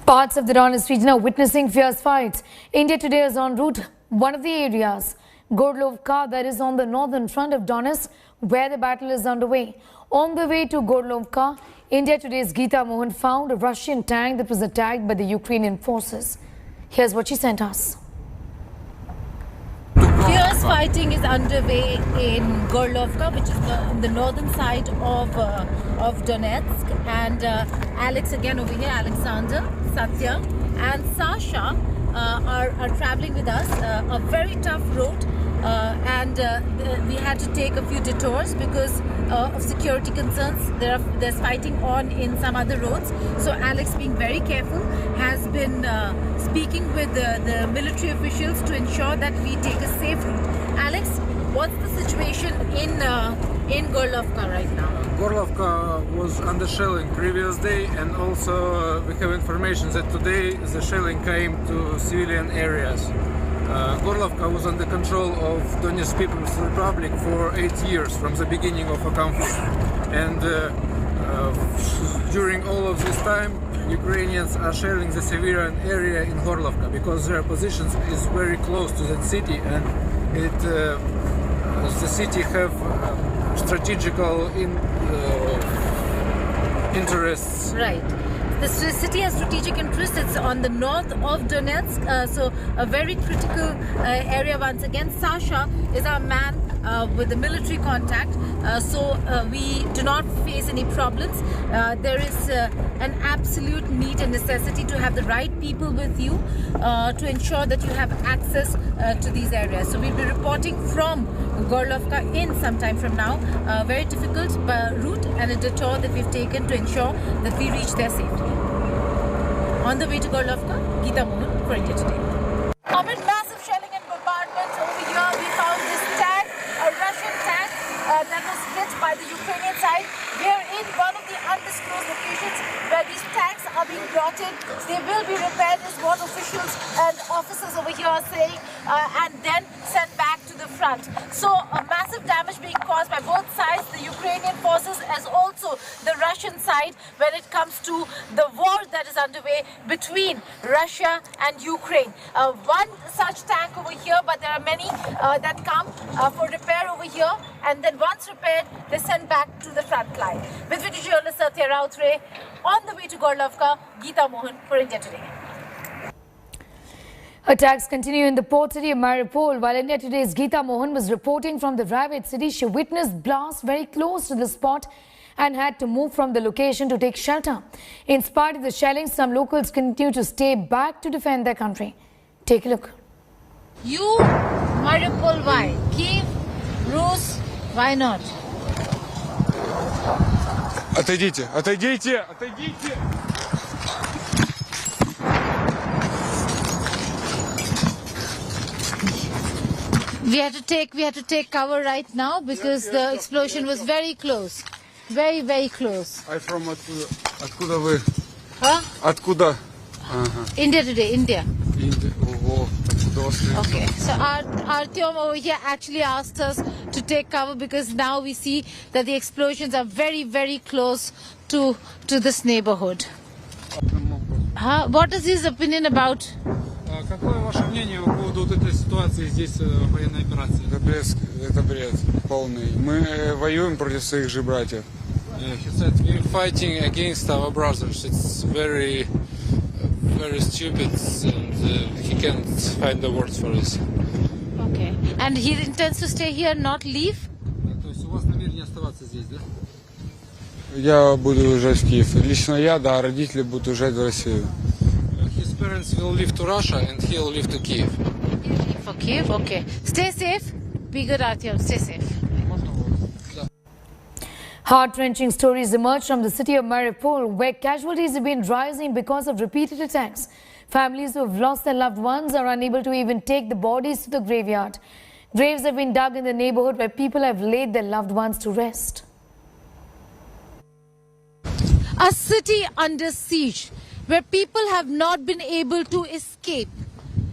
Parts of the Donetsk region are witnessing fierce fights. India today is en route one of the areas, Gorlovka, that is on the northern front of Donetsk, where the battle is underway. On the way to Gorlovka, India today's Geeta Mohan found a Russian tank that was attacked by the Ukrainian forces. Here's what she sent us. Fierce fighting is underway in Gorlovka, which is in the northern side of Donetsk. And Alex again over here, Alexander, Satya and Sasha are traveling with us. A very tough road, and we had to take a few detours because of security concerns. There's fighting on in some other roads. So Alex, being very careful, has been speaking with the military officials to ensure that we take a safe route. Alex, what's the situation in Gorlovka right now? Gorlovka was under shelling previous day, and also we have information that today the shelling came to civilian areas. Gorlovka was under control of Donetsk People's Republic for 8 years from the beginning of a conflict, and during all of this time Ukrainians are shelling the civilian area in Gorlovka because their position is very close to that city, and the city have strategical interests. Right. The city has strategic interests. It's on the north of Donetsk, so a very critical area once again. Sasha is our man with the military contact, so we do not face any problems. There is an absolute need and necessity to have the right people with you to ensure that you have access to these areas. So we'll be reporting from Gorlovka in some time from now. Very difficult route and a detour that we've taken to ensure that we reach there safely. On the way to Gorlovka, Geeta Mohan for India Today. Amid massive shelling and bombardments over here, we found this tank, a Russian tank that was hit by the Ukrainian side. We are in one of the undisclosed locations where these tanks are being brought in. They will be repaired, is what officials and officers over here are saying, and then sent back to the front. So massive damage being caused by both sides, the Ukrainian forces as also the Russian side, when it comes to the war that is underway between Russia and Ukraine. One such tank over here, but there are many that come for repair over here, and then once repaired, they send back to the front line. With video journalist Satya Rautre, on the way to Gorlovka, Geeta Mohan for India Today. Attacks continue in the port city of Mariupol. While India Today's Geeta Mohan was reporting from the private city, she witnessed blasts very close to the spot and had to move from the location to take shelter. In spite of the shelling, some locals continue to stay back to defend their country. Take a look. You, Mariupol, why? Kiev, Rus, why not? Отойдите, отойдите, отойдите! We had to take cover right now because the explosion was very close. Very, very close. I'm from откуда? Откуда вы? Huh? Откуда? Ага. India Today, India. Индия. Ого, откуда вас? Okay, so Artyom over here actually asked us to take cover because now we see that the explosions are very, very close to this neighborhood. What is his opinion about? Какое ваше мнение по поводу этой ситуации здесь, военной операции? Это бред полный. Мы воюем против своих же братьев. He said we're fighting against our brothers. It's very stupid, and he can't find the words for this. Okay. And he intends to stay here, not leave? То есть у вас намерение оставаться здесь, да? Я буду уезжать в Киев. Лично я, да, родители будут уезжать в Россию. His parents will leave to Russia and he'll leave to Kiev. For Kiev? Okay. Stay safe. Be good, Artyom. Stay safe. Heart-wrenching stories emerged from the city of Mariupol, where casualties have been rising because of repeated attacks. Families who have lost their loved ones are unable to even take the bodies to the graveyard. Graves have been dug in the neighborhood where people have laid their loved ones to rest. A city under siege, where people have not been able to escape.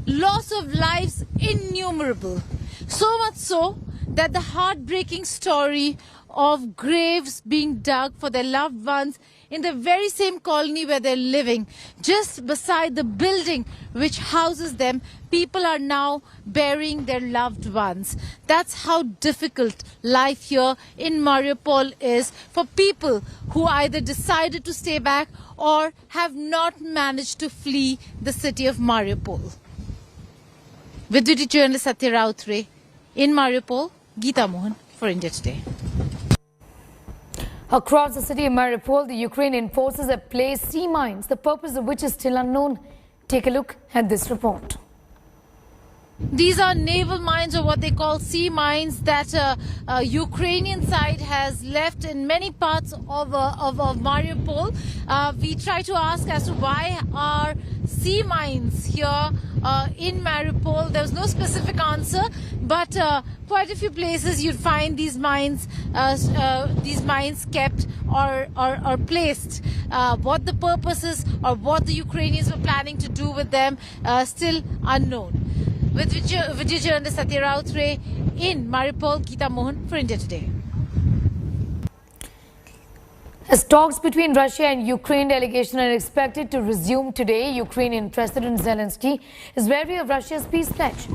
Loss of lives innumerable. So much so that the heartbreaking story of graves being dug for their loved ones in the very same colony where they're living, just beside the building which houses them, people are now burying their loved ones. That's how difficult life here in Mariupol is for people who either decided to stay back or have not managed to flee the city of Mariupol. With duty journalist Satya Rautre in Mariupol, Geeta Mohan for India Today. Across the city of Mariupol, the Ukrainian forces have placed sea mines, the purpose of which is still unknown. Take a look at this report. These are naval mines, or what they call sea mines, that Ukrainian side has left in many parts of Mariupol. We try to ask as to why are sea mines here in Mariupol. There was no specific answer, but quite a few places you'd find these mines kept or placed. What the purpose is or what the Ukrainians were planning to do with them, still unknown. With video journalist Satya Rautre in Mariupol, Geeta Mohan for India Today. As talks between Russia and Ukraine delegation are expected to resume today, Ukrainian President Zelensky is wary of Russia's peace pledge.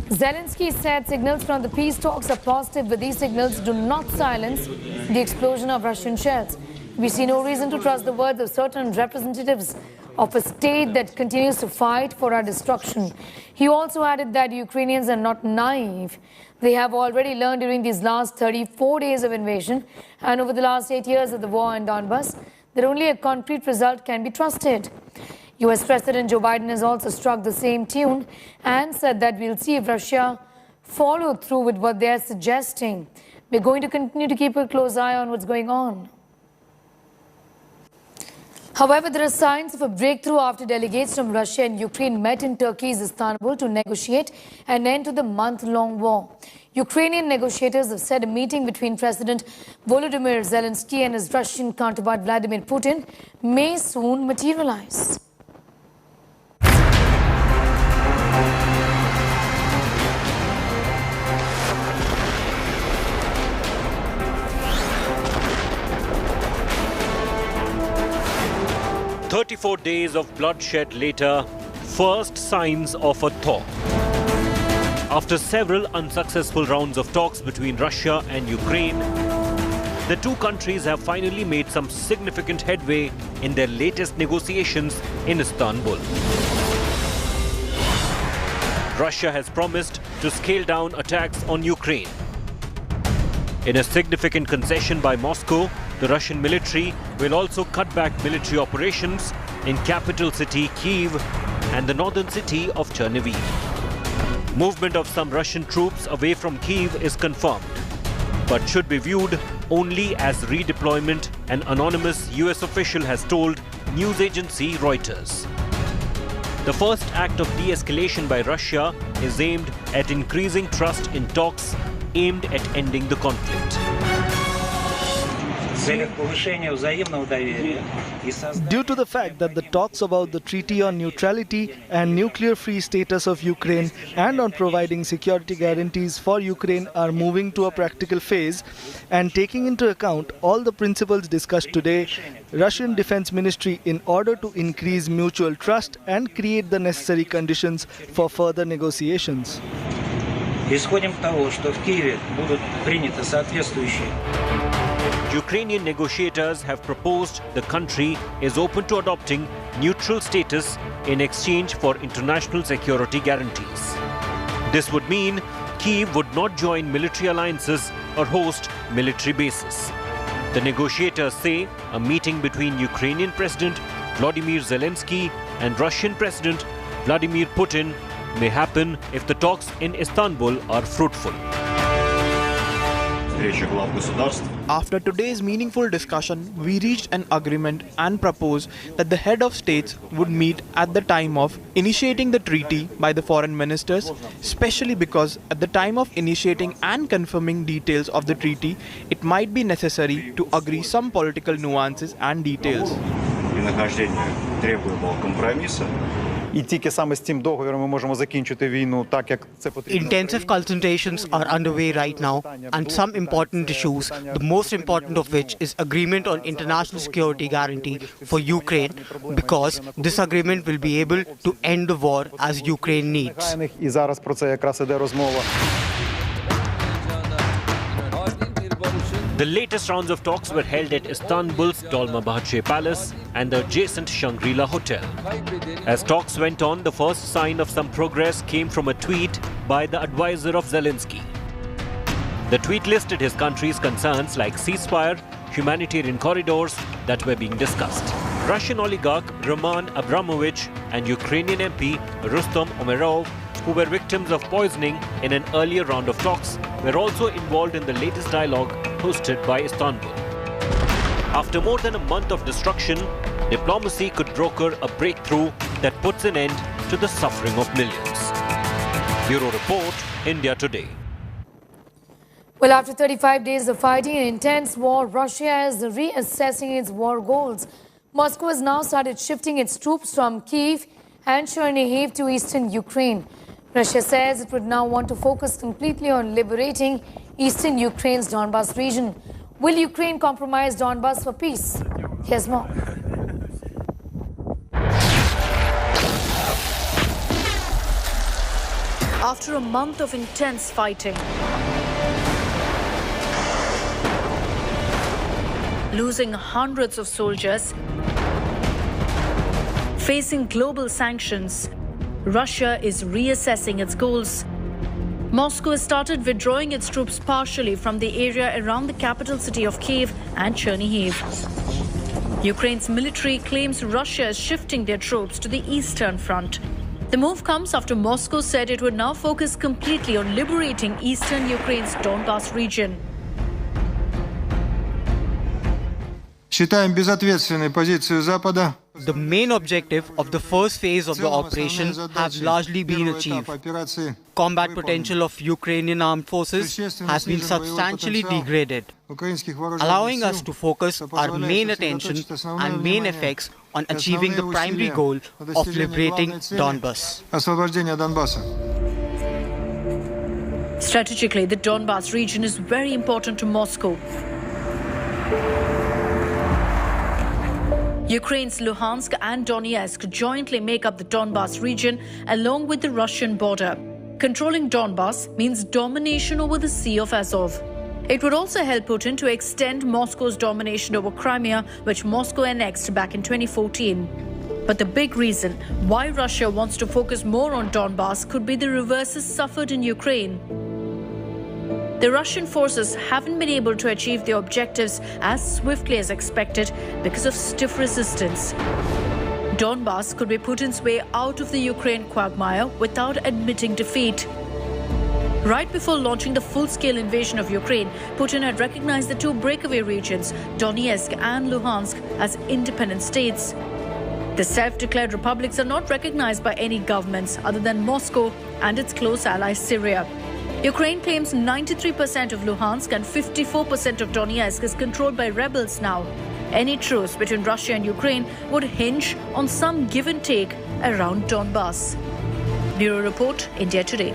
Zelensky said signals from the peace talks are positive, but these signals do not silence the explosion of Russian shells. We see no reason to trust the words of certain representatives of a state that continues to fight for our destruction. He also added that Ukrainians are not naive. They have already learned during these last 34 days of invasion and over the last 8 years of the war in Donbass that only a concrete result can be trusted. US President Joe Biden has also struck the same tune and said that we'll see if Russia follow through with what they're suggesting. We're going to continue to keep a close eye on what's going on. However, there are signs of a breakthrough after delegates from Russia and Ukraine met in Turkey's Istanbul to negotiate an end to the month-long war. Ukrainian negotiators have said a meeting between President Volodymyr Zelensky and his Russian counterpart Vladimir Putin may soon materialize. "34 days of bloodshed later, first signs of a thaw." After several unsuccessful rounds of talks between Russia and Ukraine, the two countries have finally made some significant headway in their latest negotiations in Istanbul. Russia has promised to scale down attacks on Ukraine. In a significant concession by Moscow, the Russian military will also cut back military operations in capital city Kyiv and the northern city of Chernihiv. Movement of some Russian troops away from Kyiv is confirmed, but should be viewed only as redeployment, an anonymous US official has told news agency Reuters. The first act of de-escalation by Russia is aimed at increasing trust in talks aimed at ending the conflict. Due to the fact that the talks about the Treaty on Neutrality and nuclear-free status of Ukraine and on providing security guarantees for Ukraine are moving to a practical phase, and taking into account all the principles discussed today, Russian Defense Ministry, in order to increase mutual trust and create the necessary conditions for further negotiations. Ukrainian negotiators have proposed the country is open to adopting neutral status in exchange for international security guarantees. This would mean Kyiv would not join military alliances or host military bases. The negotiators say a meeting between Ukrainian President Volodymyr Zelensky and Russian President Vladimir Putin may happen if the talks in Istanbul are fruitful. After today's meaningful discussion, we reached an agreement and proposed that the head of states would meet at the time of initiating the treaty by the foreign ministers, especially because at the time of initiating and confirming details of the treaty, it might be necessary to agree some political nuances and details. І тільки саме з цим договором ми можемо закінчити війну так, як це потрібно. Intensive consultations are underway right now, and some important issues, the most important of which is agreement on international security guarantee for Ukraine, because this agreement will be able to end the war as Ukraine needs. І зараз про це якраз іде розмова. The latest rounds of talks were held at Istanbul's Dolmabahce Palace and the adjacent Shangri-La Hotel. As talks went on, the first sign of some progress came from a tweet by the advisor of Zelensky. The tweet listed his country's concerns like ceasefire, humanitarian corridors that were being discussed. Russian oligarch Roman Abramovich and Ukrainian MP Rustam Umerov, who were victims of poisoning in an earlier round of talks, were also involved in the latest dialogue hosted by Istanbul. After more than a month of destruction, diplomacy could broker a breakthrough that puts an end to the suffering of millions. Bureau Report, India Today. Well, after 35 days of fighting an intense war, Russia is reassessing its war goals. Moscow has now started shifting its troops from Kyiv and Chernihiv to eastern Ukraine. Russia says it would now want to focus completely on liberating eastern Ukraine's Donbas region. Will Ukraine compromise Donbas for peace? Here's more. After a month of intense fighting, losing hundreds of soldiers, facing global sanctions, Russia is reassessing its goals. Moscow has started withdrawing its troops partially from the area around the capital city of Kyiv and Chernihiv. Ukraine's military claims Russia is shifting their troops to the eastern front. The move comes after Moscow said it would now focus completely on liberating eastern Ukraine's Donbas region. Считаем безответственной позицию Запада. The main objective of the first phase of the operation have largely been achieved. Combat potential of Ukrainian armed forces has been substantially degraded, allowing us to focus our main attention and main effects on achieving the primary goal of liberating Donbas. Strategically, the Donbas region is very important to Moscow. Ukraine's Luhansk and Donetsk jointly make up the Donbas region along with the Russian border. Controlling Donbas means domination over the Sea of Azov. It would also help Putin to extend Moscow's domination over Crimea, which Moscow annexed back in 2014. But the big reason why Russia wants to focus more on Donbas could be the reverses suffered in Ukraine. The Russian forces haven't been able to achieve their objectives as swiftly as expected because of stiff resistance. Donbas could be Putin's way out of the Ukraine quagmire without admitting defeat. Right before launching the full-scale invasion of Ukraine, Putin had recognized the two breakaway regions, Donetsk and Luhansk, as independent states. The self-declared republics are not recognized by any governments other than Moscow and its close ally Syria. Ukraine claims 93% of Luhansk and 54% of Donetsk is controlled by rebels now. Any truce between Russia and Ukraine would hinge on some give and take around Donbas. Bureau Report, India Today.